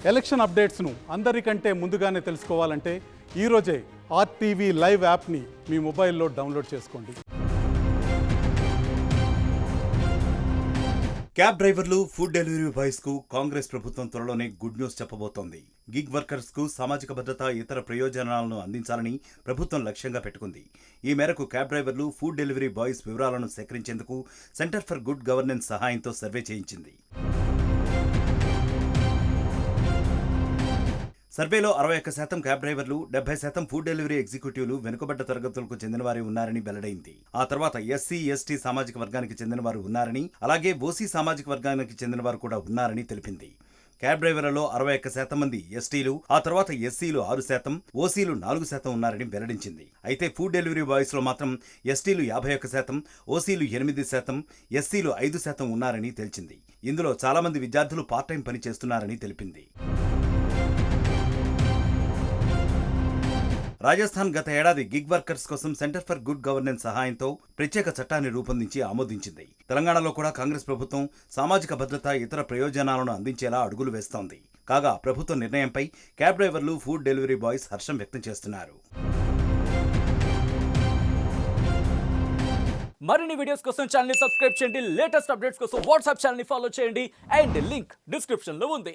Election అప్డేట్స్ను అందరికంటే ముందుగానే తెలుసుకోవాలంటే ఈరోజే ఆర్టీవీ లైవ్ యాప్ని మీ మొబైల్లో డౌన్లోడ్ చేసుకోండి. క్యాబ్ డ్రైవర్లు, ఫుడ్ డెలివరీ బాయ్స్ కు కాంగ్రెస్ ప్రభుత్వం త్వరలోనే గుడ్ న్యూస్ చెప్పబోతోంది. గిగ్ వర్కర్స్ కు సామాజిక భద్రత, ఇతర ప్రయోజనాలను అందించాలని ప్రభుత్వం లక్ష్యంగా పెట్టుకుంది. ఈ మేరకు క్యాబ్ డ్రైవర్లు, ఫుడ్ డెలివరీ బాయ్స్ వివరాలను సేకరించేందుకు సెంటర్ ఫర్ గుడ్ గవర్నెన్స్ సహాయంతో సర్వే చేయించింది. సర్వేలో 61% క్యాబ్ డ్రైవర్లు, 70% ఫుడ్ డెలివరీ ఎగ్జిక్యూటివ్లు వెనుకబడ్డ తరగతులకు చెందినవారే ఉన్నారని వెల్లడైంది. ఆ తర్వాత ఎస్సీ, ఎస్టీ సామాజిక వర్గానికి చెందినవారు ఉన్నారని, అలాగే ఓసీ సామాజిక వర్గానికి చెందినవారు కూడా ఉన్నారని తెలిపింది. క్యాబ్ డ్రైవర్లలో 61% మంది ఎస్టీలు, ఆ తర్వాత ఎస్సీలు 6%, ఓసీలు 4% ఉన్నారని వెల్లడించింది. అయితే ఫుడ్ డెలివరీ బాయ్స్ లో మాత్రం ఎస్టీలు 51%, ఓసీలు 8%, ఎస్సీలు 5% ఉన్నారని తెలిసింది. ఇందులో చాలా మంది విద్యార్థులు పార్ట్ టైం పని చేస్తున్నారని తెలిపింది. రాజస్థాన్ గత ఏడాది గిగ్ వర్కర్స్ కోసం సెంటర్ ఫర్ గుడ్ గవర్నెన్స్ సహాయంతో ప్రత్యేక చట్టాన్ని రూపొందించి ఆమోదించింది. తెలంగాణలో కూడా కాంగ్రెస్ ప్రభుత్వం సామాజిక భద్రత, ఇతర ప్రయోజనాలను అందించేలా అడుగులు వేస్తోంది. కాగా ప్రభుత్వ నిర్ణయంపై క్యాబ్ డ్రైవర్లు, ఫుడ్ డెలివరీ బాయ్స్ హర్షం వ్యక్తం చేస్తున్నారు. మరిన్ని వీడియోస్ కోసం ఛానల్ ని సబ్స్క్రైబ్ చేయండి. లేటెస్ట్ అప్డేట్స్ కోసం వాట్సాప్ ఛానల్ ని ఫాలో చేయండి. అండ్ లింక్ డిస్క్రిప్షన్ లో ఉంది.